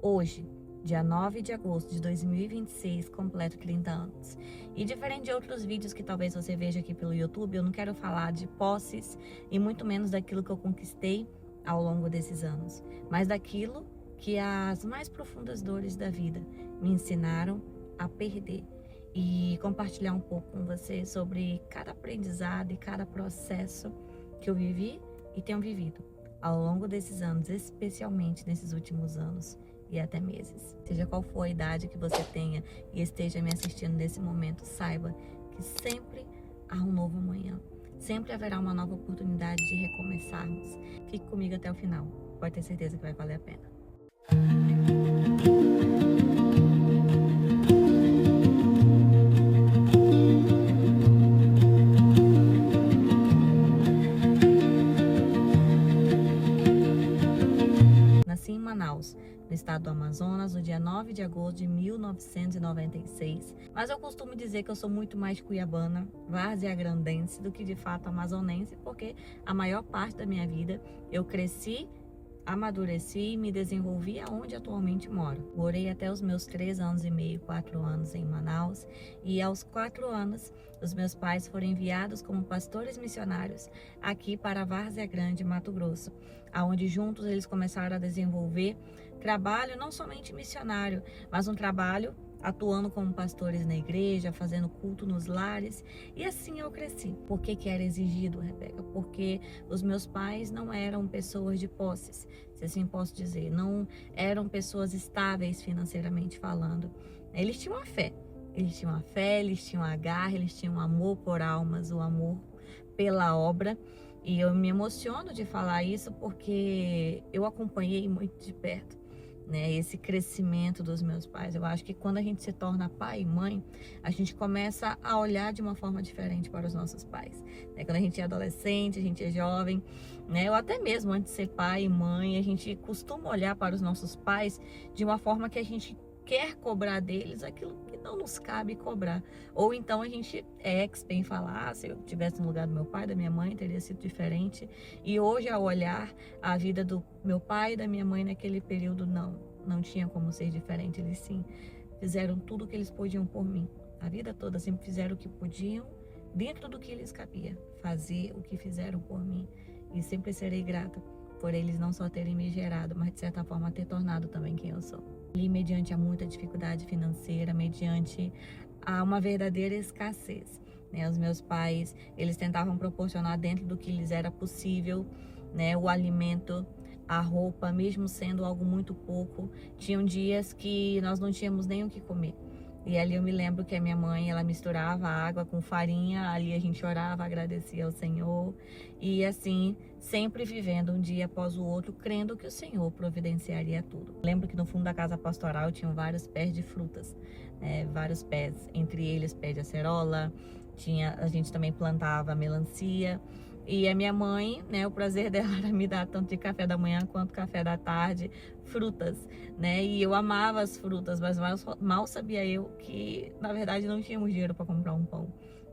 Hoje, dia 9 de agosto de 2026, completo 30 anos. E diferente de outros vídeos que talvez você veja aqui pelo YouTube, eu não quero falar de posses e muito menos daquilo que eu conquistei ao longo desses anos, mas daquilo que as mais profundas dores da vida me ensinaram a perder. E compartilhar um pouco com você sobre cada aprendizado e cada processo que eu vivi e tenho vivido ao longo desses anos, especialmente nesses últimos anos e até meses. Seja qual for a idade que você tenha e esteja me assistindo nesse momento, saiba que sempre há um novo amanhã. Sempre haverá uma nova oportunidade de recomeçarmos. Fique comigo até o final. Pode ter certeza que vai valer a pena. Nasci em Manaus, no estado do Amazonas, no dia 9 de agosto de 1996. Mas eu costumo dizer que eu sou muito mais cuiabana, varziagrandense, do que de fato amazonense, porque a maior parte da minha vida eu cresci, amadureci e me desenvolvi aonde atualmente moro. Morei até os meus 3 anos e meio, 4 anos em Manaus, e aos 4 anos os meus pais foram enviados como pastores missionários aqui para Várzea Grande, Mato Grosso, aonde juntos eles começaram a desenvolver trabalho não somente missionário, mas um trabalho atuando como pastores na igreja, fazendo culto nos lares. E assim eu cresci. Por que era exigido, Rebeca? Porque os meus pais não eram pessoas de posses, se assim posso dizer. Não eram pessoas estáveis financeiramente falando. Eles tinham a fé. Eles tinham a fé, eles tinham a garra, eles tinham amor por almas, o amor pela obra. E eu me emociono de falar isso porque eu acompanhei muito de perto, né, esse crescimento dos meus pais. Eu acho que quando a gente se torna pai e mãe, a gente começa a olhar de uma forma diferente para os nossos pais, né? Quando a gente é adolescente, a gente é jovem, né, ou até mesmo antes de ser pai e mãe, a gente costuma olhar para os nossos pais de uma forma que a gente quer cobrar deles aquilo que não nos cabe cobrar. Ou então a gente é expert em falar, se eu tivesse no lugar do meu pai, da minha mãe, teria sido diferente. E hoje, ao olhar a vida do meu pai e da minha mãe naquele período, não tinha como ser diferente. Eles sim fizeram tudo o que eles podiam por mim. A vida toda sempre fizeram o que podiam, dentro do que lhes cabia, fazer o que fizeram por mim. E sempre serei grata por eles não só terem me gerado, mas de certa forma ter tornado também quem eu sou. E mediante a muita dificuldade financeira, mediante a uma verdadeira escassez, né? Os meus pais, eles tentavam proporcionar dentro do que lhes era possível, né, o alimento, a roupa, mesmo sendo algo muito pouco. Tinham dias que nós não tínhamos nem o que comer. E ali eu me lembro que a minha mãe, ela misturava água com farinha, ali a gente orava, agradecia ao Senhor. E assim, sempre vivendo um dia após o outro, crendo que o Senhor providenciaria tudo. Lembro que no fundo da casa pastoral tinham vários pés de frutas, né? Vários pés, entre eles pé de acerola, a gente também plantava melancia. E a minha mãe, né, o prazer dela era me dar tanto de café da manhã quanto café da tarde, frutas, né? E eu amava as frutas, mas mal sabia eu que, na verdade, não tínhamos dinheiro para comprar um pão,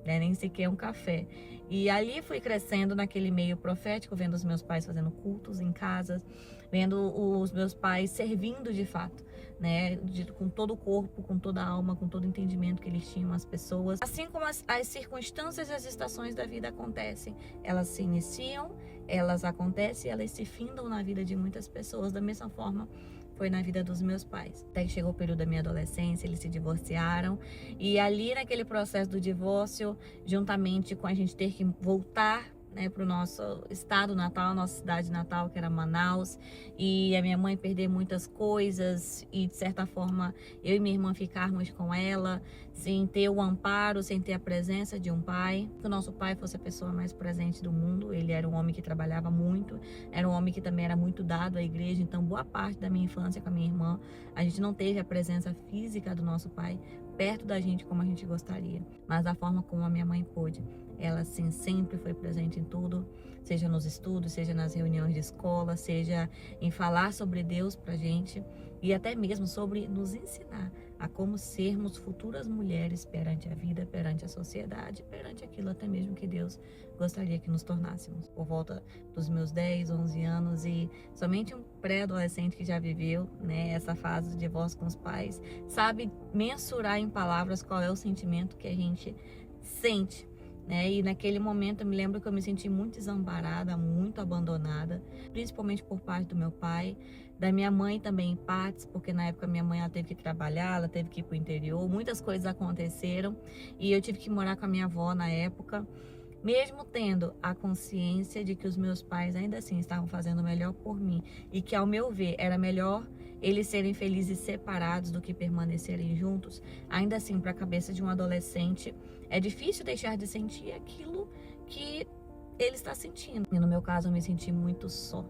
né? Nem sequer um café. E ali fui crescendo naquele meio profético, vendo os meus pais fazendo cultos em casas, vendo os meus pais servindo de fato, né, com todo o corpo, com toda a alma, com todo o entendimento que eles tinham as pessoas. Assim como as circunstâncias e as estações da vida acontecem, elas se iniciam, elas acontecem, elas se findam na vida de muitas pessoas. Da mesma forma foi na vida dos meus pais. Até que chegou o período da minha adolescência, eles se divorciaram. E ali naquele processo do divórcio, juntamente com a gente ter que voltar, né, para o nosso estado natal, nossa cidade natal, que era Manaus, e a minha mãe perder muitas coisas e de certa forma eu e minha irmã ficarmos com ela, sem ter o amparo, sem ter a presença de um pai. Que o nosso pai fosse a pessoa mais presente do mundo. Ele era um homem que trabalhava muito, era um homem que também era muito dado à igreja. Então boa parte da minha infância com a minha irmã, a gente não teve a presença física do nosso pai perto da gente como a gente gostaria, mas da forma como a minha mãe pôde. Ela sim sempre foi presente em tudo, seja nos estudos, seja nas reuniões de escola, seja em falar sobre Deus pra gente. e até mesmo sobre nos ensinar a como sermos futuras mulheres perante a vida, perante a sociedade, perante aquilo até mesmo que Deus gostaria que nos tornássemos. Por volta dos meus 10, 11 anos, e somente um pré-adolescente que já viveu, né, essa fase de divórcio com os pais, sabe mensurar em palavras qual é o sentimento que a gente sente, né? E naquele momento eu me lembro que eu me senti muito desamparada, muito abandonada, principalmente por parte do meu pai, da minha mãe também em partes, porque na época minha mãe ela teve que trabalhar, ela teve que ir para o interior, muitas coisas aconteceram e eu tive que morar com a minha avó na época, mesmo tendo a consciência de que os meus pais ainda assim estavam fazendo o melhor por mim e que, ao meu ver, era melhor eles serem felizes separados do que permanecerem juntos, ainda assim, para a cabeça de um adolescente, é difícil deixar de sentir aquilo que ele está sentindo. E no meu caso, eu me senti muito só.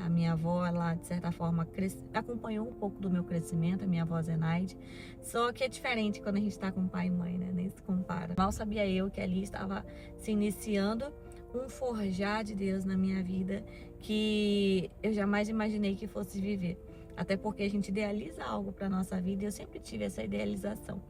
A minha avó, ela de certa forma acompanhou um pouco do meu crescimento, a minha avó Zenaide, só que é diferente quando a gente está com pai e mãe, né? Nem se compara. Mal sabia eu que ali estava se iniciando um forjar de Deus na minha vida que eu jamais imaginei que fosse viver. Até porque a gente idealiza algo para nossa vida e eu sempre tive essa idealização.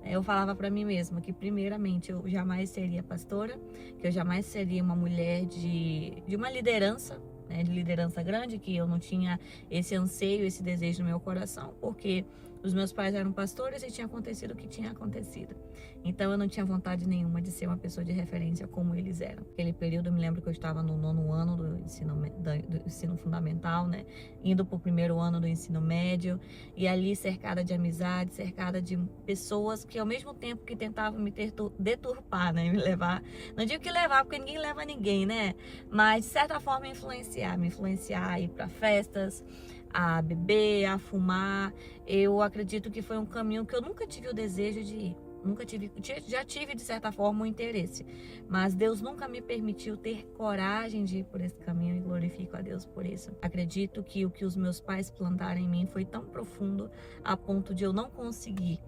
Eu falava para mim mesma que, primeiramente, eu jamais seria pastora, que eu jamais seria uma mulher de uma liderança, né, de liderança grande, que eu não tinha esse anseio, esse desejo no meu coração, porque os meus pais eram pastores e tinha acontecido o que tinha acontecido. Então eu não tinha vontade nenhuma de ser uma pessoa de referência como eles eram. Naquele período eu me lembro que eu estava no 9º ano do ensino fundamental, né? Indo para o 1º ano do ensino médio, e ali cercada de amizade, cercada de pessoas que ao mesmo tempo que tentavam me deturpar, né? Me levar, não digo que levar, porque ninguém leva ninguém, né? Mas de certa forma me influenciar a ir para festas, a beber, a fumar. Eu acredito que foi um caminho que eu nunca tive o desejo de ir. Já tive de certa forma um interesse, mas Deus nunca me permitiu ter coragem de ir por esse caminho e glorifico a Deus por isso. Acredito que o que os meus pais plantaram em mim foi tão profundo a ponto de eu não conseguir,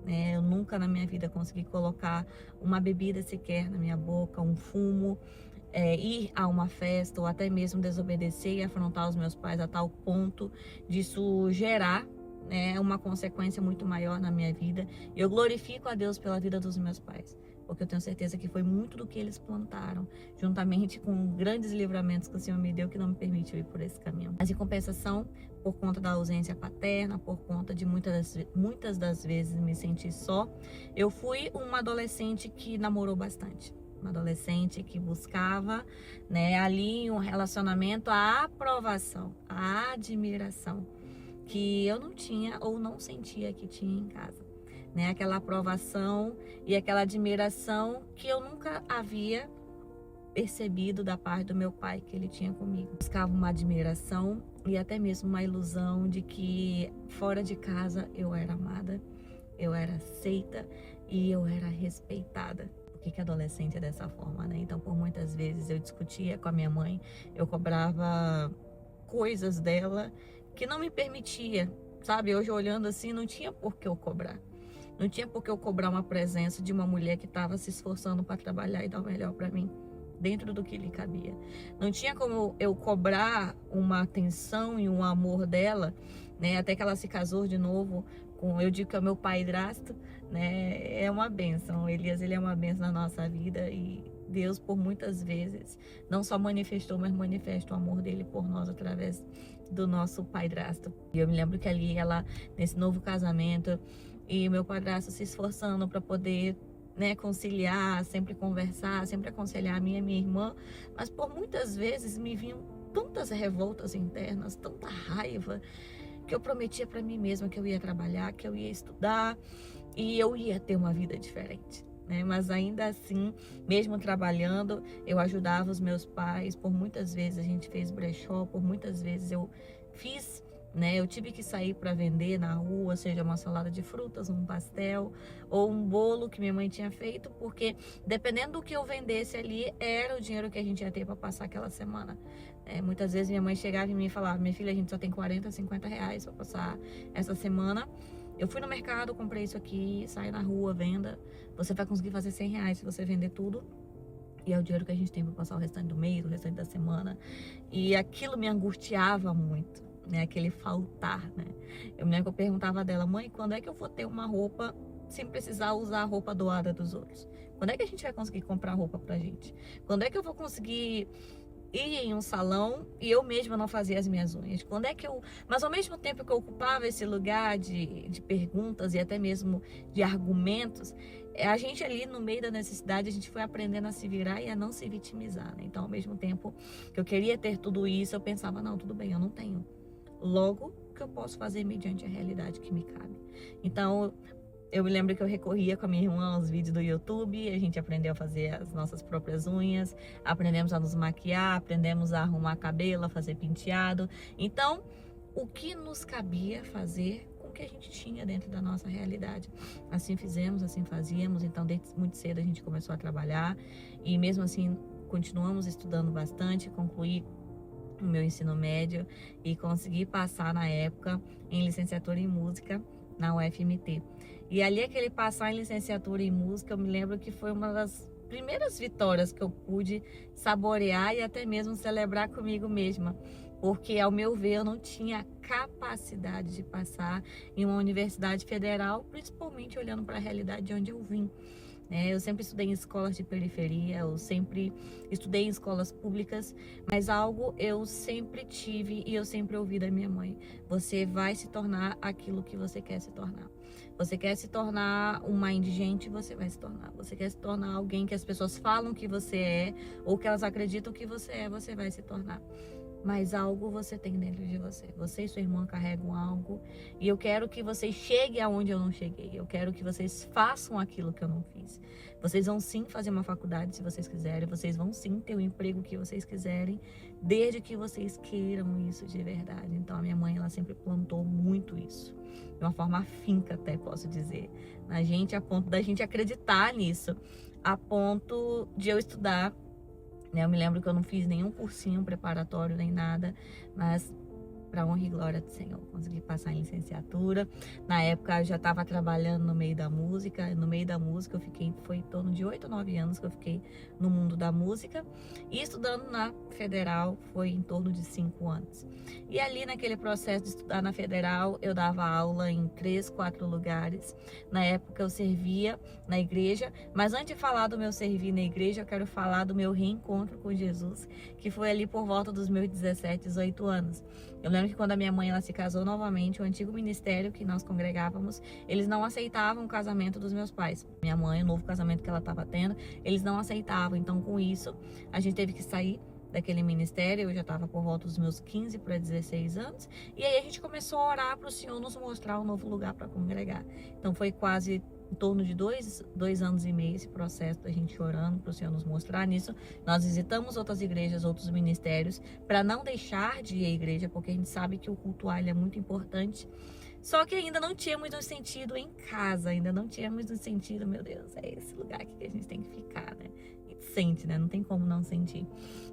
né? Eu nunca na minha vida consegui colocar uma bebida sequer na minha boca, um fumo, ir a uma festa ou até mesmo desobedecer e afrontar os meus pais a tal ponto disso gerar, né, uma consequência muito maior na minha vida. Eu glorifico a Deus pela vida dos meus pais, porque eu tenho certeza que foi muito do que eles plantaram, juntamente com grandes livramentos que o Senhor me deu, que não me permitiu ir por esse caminho. Mas em compensação, por conta da ausência paterna, por conta de muitas das vezes me sentir só, eu fui uma adolescente que namorou bastante. Uma adolescente que buscava, né, ali um relacionamento, a aprovação, a admiração que eu não tinha ou não sentia que tinha em casa, né? Aquela aprovação e aquela admiração que eu nunca havia percebido da parte do meu pai que ele tinha comigo. Buscava uma admiração e até mesmo uma ilusão de que fora de casa eu era amada, eu era aceita e eu era respeitada. Por que adolescente é dessa forma, né? Então, por muitas vezes eu discutia com a minha mãe, eu cobrava coisas dela que não me permitia, sabe? Hoje, olhando assim, não tinha por que eu cobrar. Não tinha por que eu cobrar uma presença de uma mulher que estava se esforçando para trabalhar e dar o melhor para mim, dentro do que lhe cabia. Não tinha como eu cobrar uma atenção e um amor dela, né? Até que ela se casou de novo com, eu digo que é o meu padrasto, né? É uma bênção. Elias, ele é uma bênção na nossa vida e Deus, por muitas vezes, não só manifestou, mas manifesta o amor dele por nós através do nosso padrasto. E eu me lembro que ali ela, nesse novo casamento, e meu padrasto se esforçando para poder, né, conciliar, sempre conversar, sempre aconselhar a minha e minha irmã, mas por muitas vezes me vinham tantas revoltas internas, tanta raiva, que eu prometia para mim mesma que eu ia trabalhar, que eu ia estudar e eu ia ter uma vida diferente. Mas ainda assim, mesmo trabalhando, eu ajudava os meus pais. Por muitas vezes a gente fez brechó, por muitas vezes eu fiz, né? Eu tive que sair para vender na rua, seja uma salada de frutas, um pastel ou um bolo que minha mãe tinha feito, porque dependendo do que eu vendesse ali, era o dinheiro que a gente ia ter para passar aquela semana. Muitas vezes minha mãe chegava em mim e falava: minha filha, a gente só tem 40, 50 reais para passar essa semana. Eu fui no mercado, comprei isso aqui, saí na rua, venda. Você vai conseguir fazer 100 reais se você vender tudo. E é o dinheiro que a gente tem para passar o restante do mês, o restante da semana. E aquilo me angustiava muito, né? Aquele faltar, né? Eu me lembro que eu perguntava dela, mãe, quando é que eu vou ter uma roupa sem precisar usar a roupa doada dos outros? Quando é que a gente vai conseguir comprar roupa pra gente? Quando é que eu vou conseguir ir em um salão e eu mesma não fazia as minhas unhas? Quando é que eu... Mas ao mesmo tempo que eu ocupava esse lugar de perguntas e até mesmo de argumentos, a gente ali no meio da necessidade, a gente foi aprendendo a se virar e a não se vitimizar, né? Então, ao mesmo tempo que eu queria ter tudo isso, eu pensava, não, tudo bem, eu não tenho. Logo, o que eu posso fazer mediante a realidade que me cabe? Então, eu me lembro que eu recorria com a minha irmã aos vídeos do YouTube, a gente aprendeu a fazer as nossas próprias unhas, aprendemos a nos maquiar, aprendemos a arrumar cabelo, a fazer penteado. Então, o que nos cabia fazer com o que a gente tinha dentro da nossa realidade? Assim fizemos, assim fazíamos. Então, desde muito cedo a gente começou a trabalhar e mesmo assim continuamos estudando bastante, concluí o meu ensino médio e consegui passar na época em licenciatura em música na UFMT. E ali aquele passar em licenciatura em música, eu me lembro que foi uma das primeiras vitórias que eu pude saborear e até mesmo celebrar comigo mesma, porque ao meu ver eu não tinha capacidade de passar em uma universidade federal, principalmente olhando para a realidade de onde eu vim. Eu sempre estudei em escolas de periferia, eu sempre estudei em escolas públicas, mas algo eu sempre tive e eu sempre ouvi da minha mãe: você vai se tornar aquilo que você quer se tornar. Você quer se tornar uma indigente, você vai se tornar. Você quer se tornar alguém que as pessoas falam que você é, ou que elas acreditam que você vai se tornar. Mas algo você tem dentro de você. Você e sua irmã carregam algo. E eu quero que vocês cheguem aonde eu não cheguei. Eu quero que vocês façam aquilo que eu não fiz. Vocês vão sim fazer uma faculdade se vocês quiserem. Vocês vão sim ter o emprego que vocês quiserem. Desde que vocês queiram isso de verdade. Então a minha mãe, ela sempre plantou muito isso. De uma forma afinca até, posso dizer. Na gente, a ponto da gente acreditar nisso. A ponto de eu estudar. Eu me lembro que eu não fiz nenhum cursinho preparatório nem nada, mas para honra e glória do Senhor, consegui passar em licenciatura. Na época eu já estava trabalhando no meio da música. No meio da música eu fiquei, foi em torno de 8 ou 9 anos que eu fiquei no mundo da música. E estudando na Federal foi em torno de 5 anos. E ali naquele processo de estudar na Federal, eu dava aula em 3, 4 lugares. Na época eu servia na igreja, mas antes de falar do meu servir na igreja, eu quero falar do meu reencontro com Jesus, que foi ali por volta dos meus 17, 18 anos. Eu lembro que quando a minha mãe ela se casou novamente, o antigo ministério que nós congregávamos, eles não aceitavam o casamento dos meus pais. Minha mãe, o novo casamento que ela estava tendo, eles não aceitavam. Então, com isso, a gente teve que sair daquele ministério. Eu já estava por volta dos meus 15 para 16 anos. E aí a gente começou a orar para o Senhor nos mostrar um novo lugar para congregar. Então, foi quase em torno de 2 anos e meio esse processo da gente orando para o Senhor nos mostrar. Nisso, nós visitamos outras igrejas, outros ministérios, para não deixar de ir à igreja, porque a gente sabe que o cultuar ele é muito importante. Só que ainda não tínhamos um sentido em casa, ainda não tínhamos um sentido, meu Deus, é esse lugar aqui que a gente tem que ficar, né? A gente sente, né? Não tem como não sentir.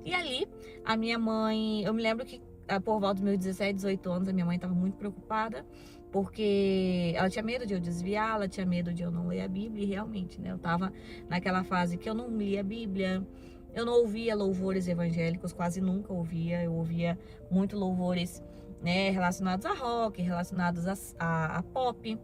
E ali, a minha mãe, eu me lembro que por volta dos meus 17, 18 anos, a minha mãe estava muito preocupada, porque ela tinha medo de eu desviar, ela tinha medo de eu não ler a Bíblia, e realmente, né? Eu tava naquela fase que eu não lia a Bíblia, eu não ouvia louvores evangélicos, quase nunca ouvia, eu ouvia muito louvores, né, relacionados a rock, relacionados a pop,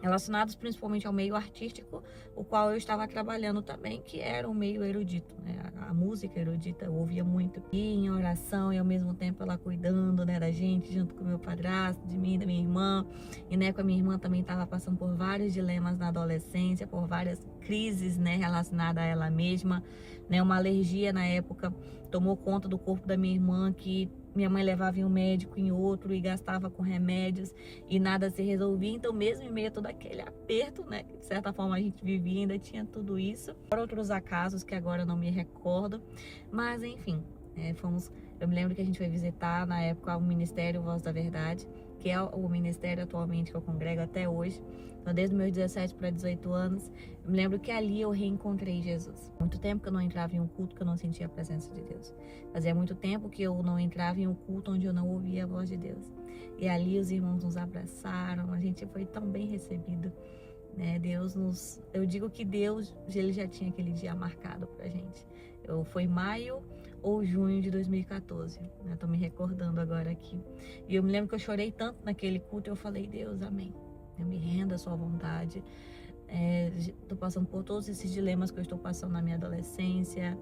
relacionados principalmente ao meio artístico, o qual eu estava trabalhando também, que era o meio erudito, né? A música erudita eu ouvia muito. E em oração e ao mesmo tempo ela cuidando, né, da gente, junto com o meu padrasto, de mim, da minha irmã. E né, com a minha irmã também estava passando por vários dilemas na adolescência, por várias crises, né, relacionadas a ela mesma, né? Uma alergia na época tomou conta do corpo da minha irmã, que minha mãe levava em um médico, em outro, e gastava com remédios e nada se resolvia. Então, mesmo em meio a todo aquele aperto, né, que de certa forma a gente vivia, ainda tinha tudo isso. Outros acasos que agora eu não me recordo, mas enfim, eu me lembro que a gente foi visitar na época o Ministério Voz da Verdade, que é o ministério atualmente que eu congrego até hoje. Então, desde meus 17 para 18 anos, eu me lembro que ali eu reencontrei Jesus. Muito tempo que eu não entrava em um culto que eu não sentia a presença de Deus. Fazia muito tempo que eu não entrava em um culto onde eu não ouvia a voz de Deus. E ali os irmãos nos abraçaram, a gente foi tão bem recebido, né? Eu digo que Deus, ele já tinha aquele dia marcado pra gente. Foi maio ou junho de 2014, né? Tô me recordando agora aqui. E eu me lembro que eu chorei tanto naquele culto, eu falei, Deus, amém. Eu me rendo à sua vontade. Tô passando por todos esses dilemas que eu estou passando na minha adolescência,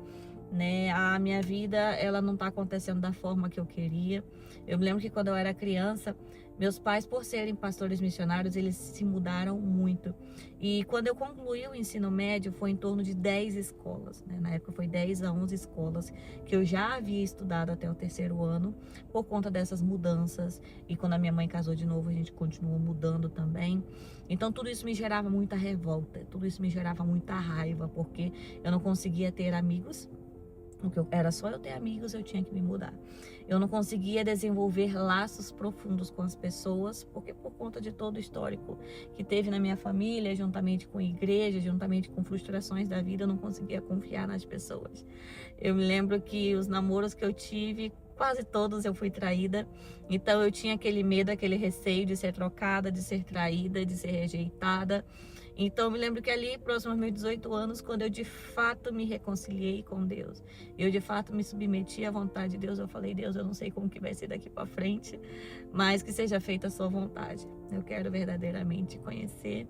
né? A minha vida, ela não tá acontecendo da forma que eu queria. Eu me lembro que quando eu era criança, meus pais, por serem pastores missionários, eles se mudaram muito. E quando eu concluí o ensino médio, foi em torno de 10 escolas, né? Na época foi 10 a 11 escolas que eu já havia estudado até o terceiro ano, por conta dessas mudanças. E quando a minha mãe casou de novo, a gente continuou mudando também. Então tudo isso me gerava muita revolta, tudo isso me gerava muita raiva, porque eu não conseguia ter amigos. Era só eu ter amigos, eu tinha que me mudar. Eu não conseguia desenvolver laços profundos com as pessoas, porque por conta de todo o histórico que teve na minha família, juntamente com a igreja, juntamente com frustrações da vida, eu não conseguia confiar nas pessoas. Eu me lembro que os namoros que eu tive, quase todos eu fui traída. Então eu tinha aquele medo, aquele receio de ser trocada, de ser traída, de ser rejeitada. Então eu me lembro que ali, próximo aos meus 18 anos, quando eu de fato me reconciliei com Deus, eu de fato me submeti à vontade de Deus, eu falei, Deus, eu não sei como que vai ser daqui para frente, mas que seja feita a sua vontade. Eu quero verdadeiramente conhecer.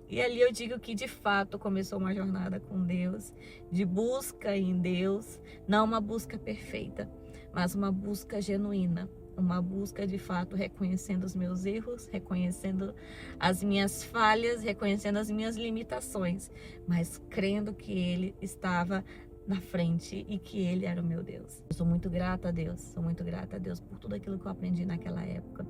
E ali eu digo que de fato começou uma jornada com Deus, de busca em Deus, não uma busca perfeita, mas uma busca genuína. Uma busca de fato reconhecendo os meus erros, reconhecendo as minhas falhas, reconhecendo as minhas limitações, mas crendo que Ele estava na frente e que Ele era o meu Deus. Eu sou muito grata a Deus, sou muito grata a Deus por tudo aquilo que eu aprendi naquela época.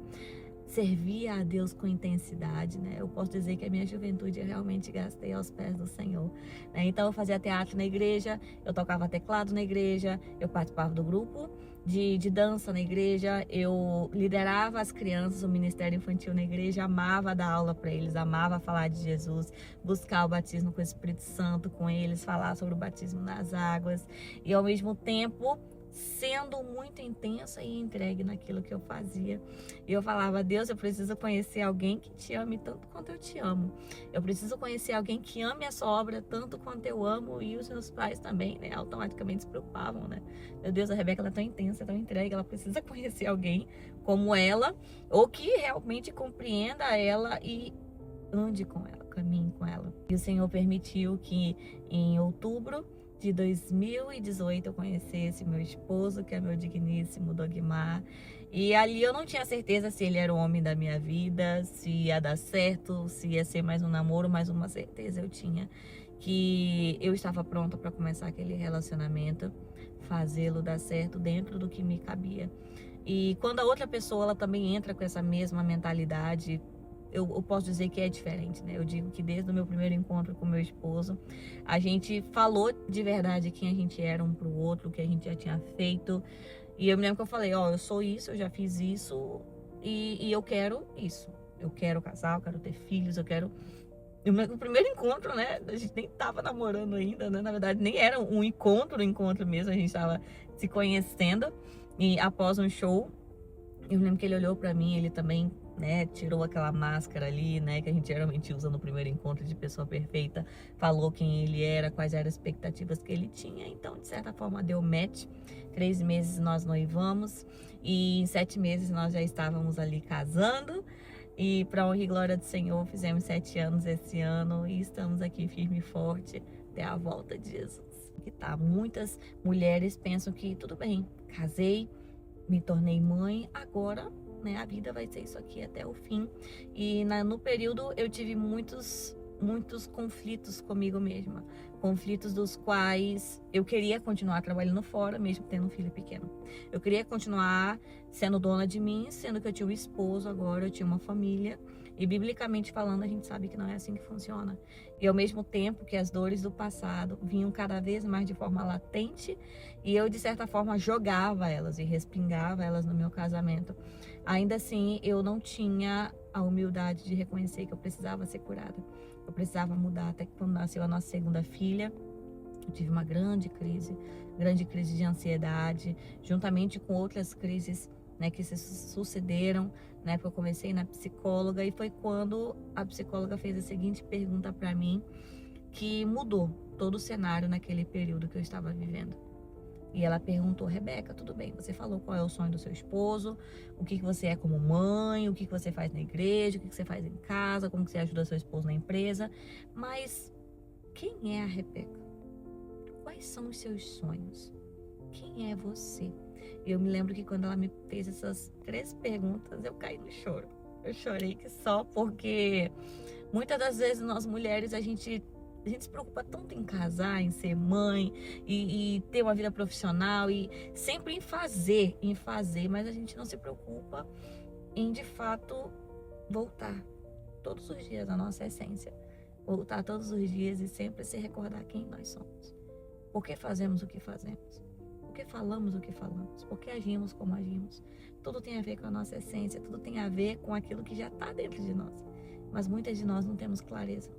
Servia a Deus com intensidade, né? Eu posso dizer que a minha juventude eu realmente gastei aos pés do Senhor, né? Então eu fazia teatro na igreja, eu tocava teclado na igreja, eu participava do grupo de dança na igreja, eu liderava as crianças, o ministério infantil na igreja, amava dar aula para eles, amava falar de Jesus, buscar o batismo com o Espírito Santo com eles, falar sobre o batismo nas águas e ao mesmo tempo sendo muito intensa e entregue naquilo que eu fazia. E eu falava, Deus, eu preciso conhecer alguém que te ame tanto quanto eu te amo. Eu preciso conhecer alguém que ame a sua obra tanto quanto eu amo. E os meus pais também, né, automaticamente se preocupavam, né? Meu Deus, a Rebeca, ela é tão intensa, tão entregue, ela precisa conhecer alguém como ela, ou que realmente compreenda ela e ande com ela, caminhe com ela. E o Senhor permitiu que em outubro de 2018 eu conhecesse meu esposo, que é meu digníssimo Dogmar. E ali eu não tinha certeza se ele era o homem da minha vida, se ia dar certo, se ia ser mais um namoro, mas uma certeza eu tinha, que eu estava pronta para começar aquele relacionamento, fazê-lo dar certo dentro do que me cabia. E quando a outra pessoa ela também entra com essa mesma mentalidade, eu posso dizer que é diferente, né? Eu digo que desde o meu primeiro encontro com meu esposo, a gente falou de verdade quem a gente era um pro outro, o que a gente já tinha feito. E eu me lembro que eu falei, ó, eu sou isso, eu já fiz isso e eu quero isso. Eu quero casar, eu quero ter filhos, eu quero... O primeiro encontro, né? A gente nem tava namorando ainda, né? Na verdade, nem era um encontro mesmo, a gente tava se conhecendo. E após um show, eu lembro que ele olhou pra mim, ele também, né, tirou aquela máscara ali, né, que a gente geralmente usa no primeiro encontro de pessoa perfeita, falou quem ele era, quais eram as expectativas que ele tinha, então, de certa forma, deu match. 3 meses nós noivamos e em 7 meses nós já estávamos ali casando e, para honra e glória do Senhor, fizemos 7 anos esse ano e estamos aqui firme e forte até a volta de Jesus. E tá, muitas mulheres pensam que tudo bem, casei, me tornei mãe, agora, né, a vida vai ser isso aqui até o fim. E no período eu tive muitos conflitos comigo mesma. Conflitos dos quais eu queria continuar trabalhando fora, mesmo tendo um filho pequeno. Eu queria continuar sendo dona de mim, sendo que eu tinha um esposo agora, eu tinha uma família. E biblicamente falando, a gente sabe que não é assim que funciona. E ao mesmo tempo que as dores do passado vinham cada vez mais de forma latente, e eu, de certa forma, jogava elas e respingava elas no meu casamento. Ainda assim, eu não tinha a humildade de reconhecer que eu precisava ser curada. Eu precisava mudar. Até que quando nasceu a nossa segunda filha, eu tive uma grande crise de ansiedade, juntamente com outras crises, né, que se sucederam, né, porque eu comecei na psicóloga e foi quando a psicóloga fez a seguinte pergunta para mim que mudou todo o cenário naquele período que eu estava vivendo. E ela perguntou: Rebeca, tudo bem, você falou qual é o sonho do seu esposo, o que você é como mãe, o que você faz na igreja, o que você faz em casa, como que você ajuda seu esposo na empresa, mas quem é a Rebeca? Quais são os seus sonhos? Quem é você? Eu me lembro que quando ela me fez essas 3 perguntas, eu caí no choro. Eu chorei que só, porque muitas das vezes nós mulheres, a gente se preocupa tanto em casar, em ser mãe e ter uma vida profissional e sempre em fazer, mas a gente não se preocupa em de fato voltar todos os dias à nossa essência, voltar todos os dias e sempre se recordar quem nós somos, por que fazemos o que fazemos, por que falamos o que falamos, por que agimos como agimos. Tudo tem a ver com a nossa essência, tudo tem a ver com aquilo que já está dentro de nós, mas muitas de nós não temos clareza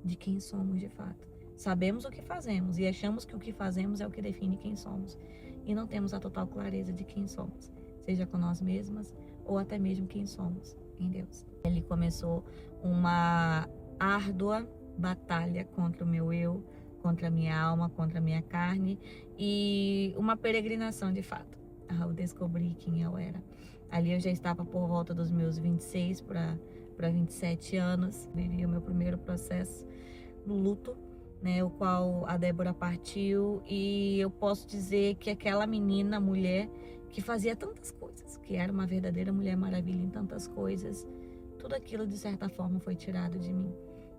de quem somos de fato. Sabemos o que fazemos e achamos que o que fazemos é o que define quem somos, e não temos a total clareza de quem somos, seja com nós mesmas ou até mesmo quem somos em Deus. Ele começou uma árdua batalha contra o meu eu, contra a minha alma, contra a minha carne, e uma peregrinação de fato ao descobrir quem eu era. Ali eu já estava por volta dos meus 26 para 27 anos, vivi o meu primeiro processo no luto, né, o qual a Débora partiu, e eu posso dizer que aquela menina, mulher, que fazia tantas coisas, que era uma verdadeira Mulher Maravilha em tantas coisas, tudo aquilo de certa forma foi tirado de mim.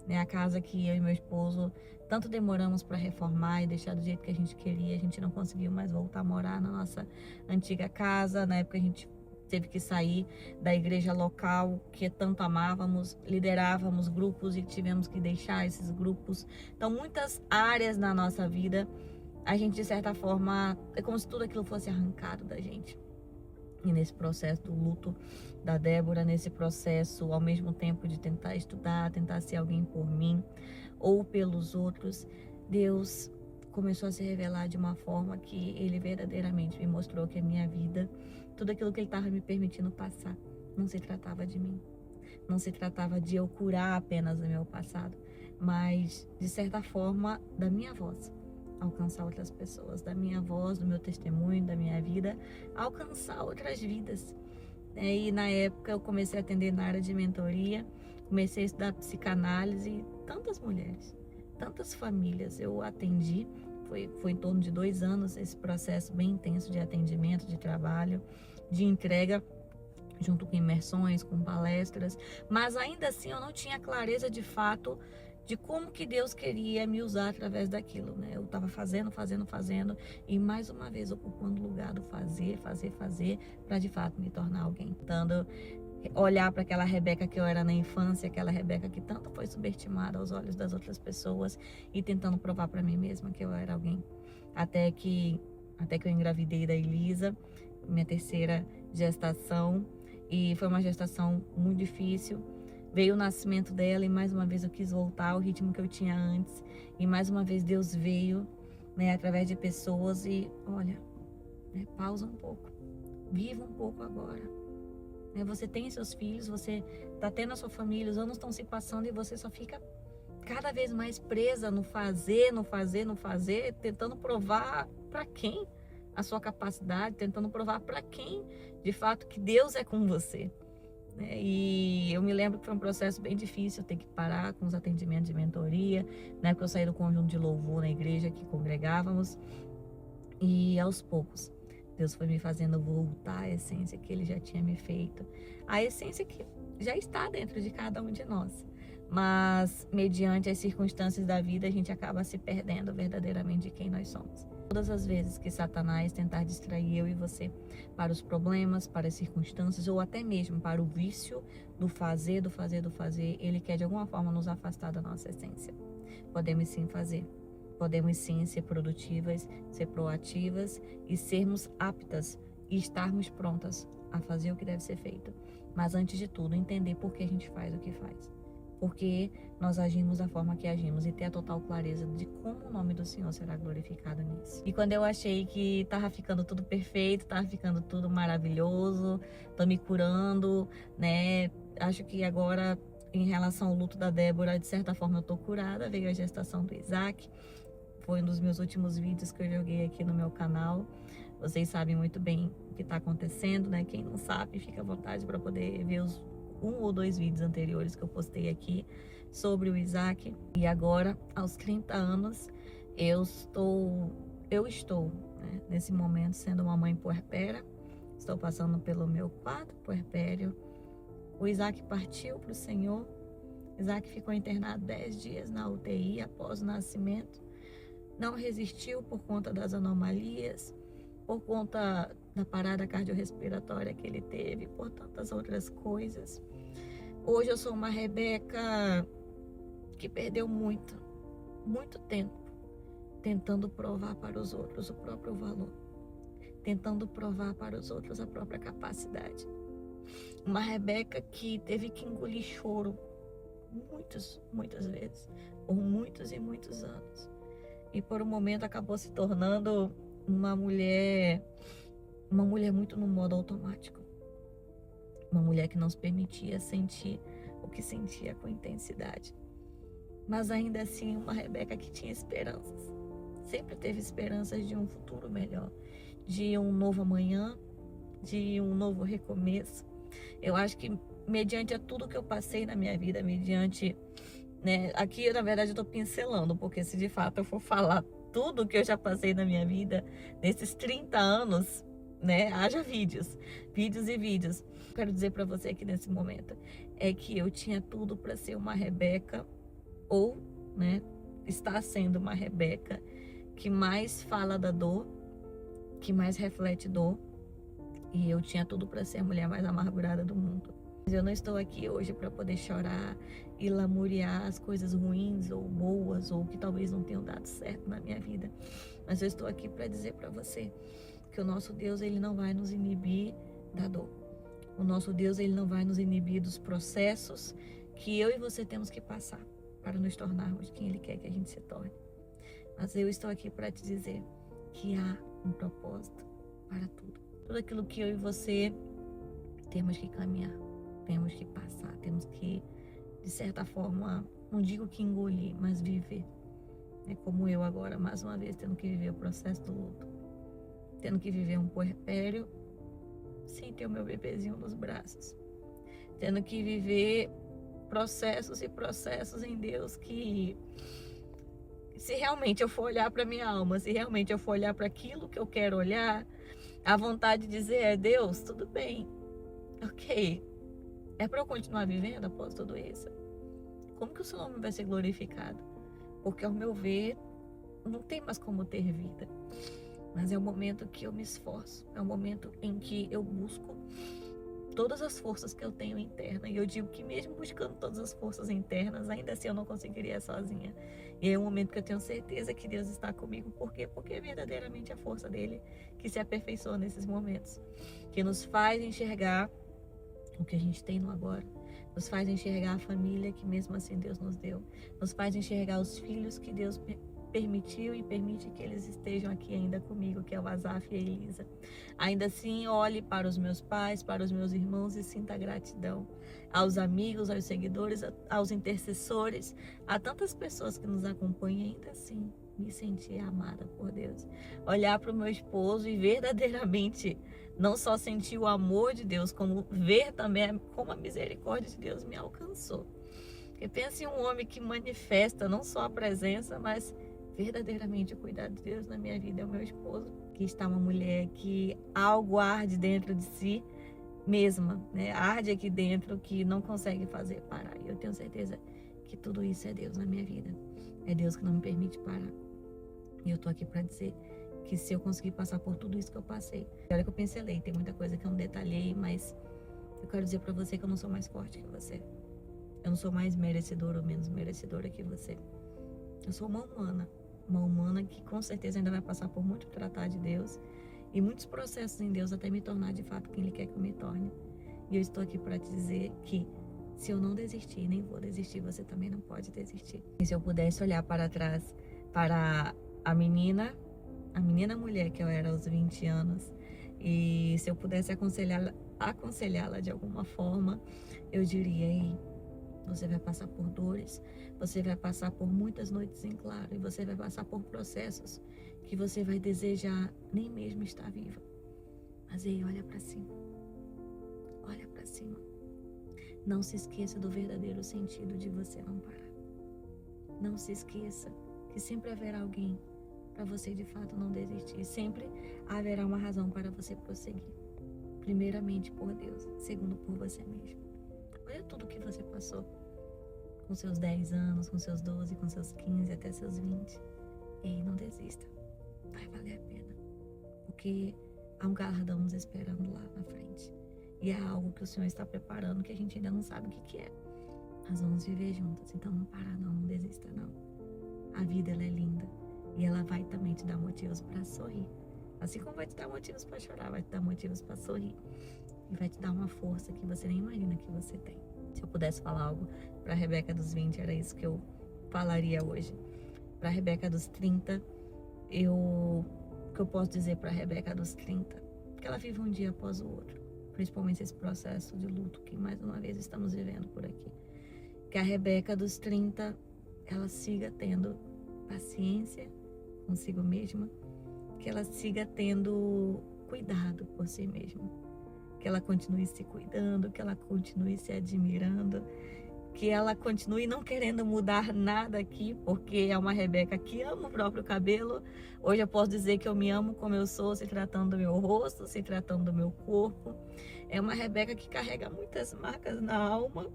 Né, a casa que eu e meu esposo tanto demoramos para reformar e deixar do jeito que a gente queria, a gente não conseguiu mais voltar a morar na nossa antiga casa. Na época a gente teve que sair da igreja local que tanto amávamos, liderávamos grupos e tivemos que deixar esses grupos. Então, muitas áreas na nossa vida, a gente de certa forma, é como se tudo aquilo fosse arrancado da gente. E nesse processo do luto da Débora, nesse processo ao mesmo tempo de tentar estudar, tentar ser alguém por mim ou pelos outros, Deus começou a se revelar de uma forma que Ele verdadeiramente me mostrou que a minha vida, tudo aquilo que Ele estava me permitindo passar, não se tratava de mim, não se tratava de eu curar apenas o meu passado, mas de certa forma da minha voz alcançar outras pessoas, da minha voz, do meu testemunho, da minha vida, alcançar outras vidas. E na época eu comecei a atender na área de mentoria, comecei a estudar psicanálise, e tantas mulheres, tantas famílias eu atendi. Foi em torno de 2 anos esse processo bem intenso de atendimento, de trabalho, de entrega, junto com imersões, com palestras, mas ainda assim eu não tinha clareza de fato de como que Deus queria me usar através daquilo, né? Eu estava fazendo, e mais uma vez ocupando o lugar do fazer, para de fato me tornar alguém. Tentando olhar para aquela Rebeca que eu era na infância, aquela Rebeca que tanto foi subestimada aos olhos das outras pessoas, e tentando provar para mim mesma que eu era alguém. Até que eu engravidei da Elisa, minha 3ª gestação, e foi uma gestação muito difícil. Veio o nascimento dela e mais uma vez eu quis voltar ao ritmo que eu tinha antes. E mais uma vez Deus veio, né, através de pessoas e, olha, né, pausa um pouco, viva um pouco agora. Né, você tem seus filhos, você está tendo a sua família, os anos estão se passando e você só fica cada vez mais presa no fazer, tentando provar para quem a sua capacidade, tentando provar para quem, de fato, que Deus é com você. E eu me lembro que foi um processo bem difícil, ter que parar com os atendimentos de mentoria, na época eu saí do conjunto de louvor na igreja que congregávamos, e aos poucos Deus foi me fazendo voltar à essência que Ele já tinha me feito, a essência que já está dentro de cada um de nós, mas mediante as circunstâncias da vida a gente acaba se perdendo verdadeiramente de quem nós somos. Todas as vezes que Satanás tentar distrair eu e você para os problemas, para as circunstâncias ou até mesmo para o vício do fazer, ele quer de alguma forma nos afastar da nossa essência. Podemos sim fazer, podemos sim ser produtivas, ser proativas e sermos aptas e estarmos prontas a fazer o que deve ser feito. Mas antes de tudo, entender por que a gente faz o que faz. Porque nós agimos da forma que agimos e ter a total clareza de como o nome do Senhor será glorificado nisso. E quando eu achei que tava ficando tudo perfeito, tava ficando tudo maravilhoso, tô me curando, né? Acho que agora, em relação ao luto da Débora, de certa forma eu tô curada, veio a gestação do Isaac. foi um dos meus últimos vídeos que eu joguei aqui no meu canal. Vocês sabem muito bem o que está acontecendo, né? Quem não sabe, fica à vontade para poder ver os 1 ou 2 vídeos anteriores que eu postei aqui sobre o Isaac. E agora, aos 30 anos, eu estou, né, nesse momento sendo uma mãe puerpera. Estou passando pelo meu quarto puerpério. O Isaac partiu para o Senhor. Isaac ficou internado 10 dias na UTI após o nascimento. Não resistiu por conta das anomalias, por conta da parada cardiorrespiratória que ele teve, por tantas outras coisas. Hoje eu sou uma Rebeca que perdeu muito tempo tentando provar para os outros o próprio valor, tentando provar para os outros a própria capacidade. Uma Rebeca que teve que engolir choro muitas vezes, por muitos e muitos anos. E por um momento acabou se tornando uma mulher muito no modo automático. Uma mulher que não se permitia sentir o que sentia com intensidade. Mas ainda assim, uma Rebeca que tinha esperanças. Sempre teve esperanças de um futuro melhor, de um novo amanhã, de um novo recomeço. Eu acho que mediante a tudo que eu passei na minha vida, mediante, né, aqui na verdade eu tô pincelando, porque se de fato eu for falar tudo que eu já passei na minha vida, nesses 30 anos, né, haja vídeos e vídeos. Quero dizer para você aqui nesse momento, é que eu tinha tudo para ser uma Rebeca, ou, né, está sendo uma Rebeca que mais fala da dor, que mais reflete dor, e eu tinha tudo para ser a mulher mais amargurada do mundo. Mas eu não estou aqui hoje para poder chorar e lamuriar as coisas ruins ou boas ou que talvez não tenham dado certo na minha vida. Mas eu estou aqui para dizer para você que o nosso Deus, ele não vai nos inibir da dor. O nosso Deus, ele não vai nos inibir dos processos que eu e você temos que passar para nos tornarmos quem ele quer que a gente se torne. Mas eu estou aqui para te dizer que há um propósito para tudo. Tudo aquilo que eu e você temos que caminhar, temos que passar, temos que, de certa forma, não digo que engolir, mas viver. É como eu agora, mais uma vez, tendo que viver o processo do luto, tendo que viver um puerpério sem ter o meu bebezinho nos braços, tendo que viver processos e processos em Deus que, se realmente eu for olhar para minha alma, se realmente eu for olhar para aquilo que eu quero olhar, a vontade de dizer é: Deus, tudo bem, ok, é para eu continuar vivendo após tudo isso? Como que o seu nome vai ser glorificado? Porque ao meu ver, não tem mais como ter vida. Mas é o momento que eu me esforço, é o momento em que eu busco todas as forças que eu tenho interna. E eu digo que mesmo buscando todas as forças internas, ainda assim eu não conseguiria sozinha. E é um momento que eu tenho certeza que Deus está comigo. Por quê? Porque é verdadeiramente a força dele que se aperfeiçoa nesses momentos, que nos faz enxergar o que a gente tem no agora, nos faz enxergar a família que mesmo assim Deus nos deu, nos faz enxergar os filhos que Deus permitiu e permite que eles estejam aqui ainda comigo, que é o Asaf e a Elisa. Ainda assim, olhe para os meus pais, para os meus irmãos e sinta gratidão aos amigos, aos seguidores, aos intercessores, a tantas pessoas que nos acompanham. Ainda assim, me sentir amada por Deus. Olhar para o meu esposo e verdadeiramente não só sentir o amor de Deus, como ver também como a misericórdia de Deus me alcançou. Porque pense em um homem que manifesta não só a presença, mas verdadeiramente o cuidado de Deus na minha vida. É o meu esposo, que está uma mulher que algo arde dentro de si mesma, né? Arde aqui dentro que não consegue fazer parar. E eu tenho certeza que tudo isso é Deus na minha vida. É Deus que não me permite parar. E eu tô aqui para dizer que se eu conseguir passar por tudo isso que eu passei, olha que eu pincelei, tem muita coisa que eu não detalhei, mas eu quero dizer para você que eu não sou mais forte que você. Eu não sou mais merecedora ou menos merecedora que você. Eu sou uma humana que com certeza ainda vai passar por muito tratar de Deus e muitos processos em Deus até me tornar de fato quem Ele quer que eu me torne. E eu estou aqui para te dizer que se eu não desistir, nem vou desistir, você também não pode desistir. E se eu pudesse olhar para trás, para a menina mulher que eu era aos 20 anos, e se eu pudesse aconselhá-la de alguma forma, eu diria: ei, Você vai passar por dores, você vai passar por muitas noites em claro e você vai passar por processos que você vai desejar nem mesmo estar viva. Mas aí, olha para cima. Olha para cima. Não se esqueça do verdadeiro sentido de você não parar. Não se esqueça que sempre haverá alguém para você de fato não desistir. Sempre haverá uma razão para você prosseguir. Primeiramente por Deus, segundo por você mesmo. Olha tudo que você passou. Com seus 10 anos, com seus 12, com seus 15, até seus 20. Ei, não desista. Vai valer a pena. Porque há um galardão nos esperando lá na frente. E é algo que o Senhor está preparando que a gente ainda não sabe o que é. Nós vamos viver juntas. Então não para não, não desista não. A vida ela é linda. E ela vai também te dar motivos para sorrir. Assim como vai te dar motivos para chorar, vai te dar motivos para sorrir. E vai te dar uma força que você nem imagina que você tem. Se eu pudesse falar algo para a Rebeca dos 20, era isso que eu falaria hoje. Para a Rebeca dos 30, o que eu posso dizer para a Rebeca dos 30? Que ela vive um dia após o outro. Principalmente esse processo de luto que mais uma vez estamos vivendo por aqui. Que a Rebeca dos 30, ela siga tendo paciência consigo mesma. Que ela siga tendo cuidado por si mesma. Que ela continue se cuidando, que ela continue se admirando, que ela continue não querendo mudar nada aqui, porque é uma Rebeca que ama o próprio cabelo. Hoje eu posso dizer que eu me amo como eu sou, se tratando do meu rosto, se tratando do meu corpo. É uma Rebeca que carrega muitas marcas na alma,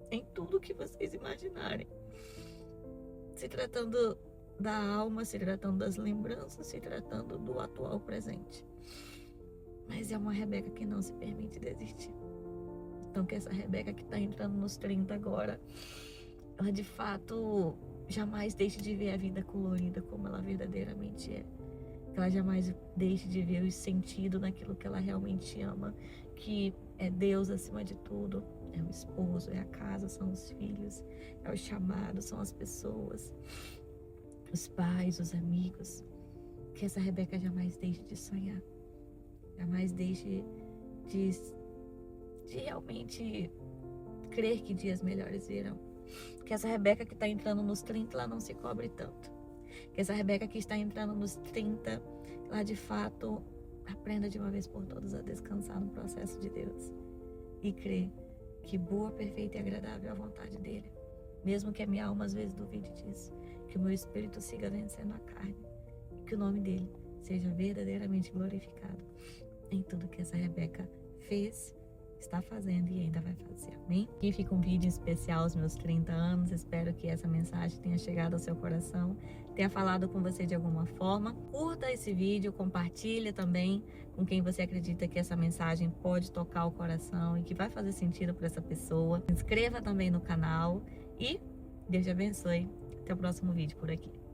em tudo que vocês imaginarem. Se tratando da alma, se tratando das lembranças, se tratando do atual presente. Mas é uma Rebeca que não se permite desistir. Então que essa Rebeca que está entrando nos 30 agora, ela de fato jamais deixe de ver a vida colorida como ela verdadeiramente é. Que ela jamais deixe de ver o sentido naquilo que ela realmente ama, que é Deus acima de tudo, é o esposo, é a casa, são os filhos, é o chamado, são as pessoas, os pais, os amigos. Que essa Rebeca jamais deixe de sonhar. Jamais deixe de realmente crer que dias melhores virão. Que essa Rebeca que está entrando nos 30, ela não se cobre tanto. Que essa Rebeca que está entrando nos 30, ela de fato aprenda de uma vez por todas a descansar no processo de Deus. E crer que boa, perfeita e agradável é a vontade dele. Mesmo que a minha alma às vezes duvide disso. Que o meu espírito siga vencendo a carne. E que o nome dele seja verdadeiramente glorificado em tudo que essa Rebeca fez, está fazendo e ainda vai fazer. Amém? Aqui fica um vídeo especial aos meus 30 anos. Espero que essa mensagem tenha chegado ao seu coração, tenha falado com você de alguma forma. Curta esse vídeo, compartilhe também com quem você acredita que essa mensagem pode tocar o coração e que vai fazer sentido para essa pessoa. Se inscreva também no canal e Deus te abençoe. Até o próximo vídeo por aqui.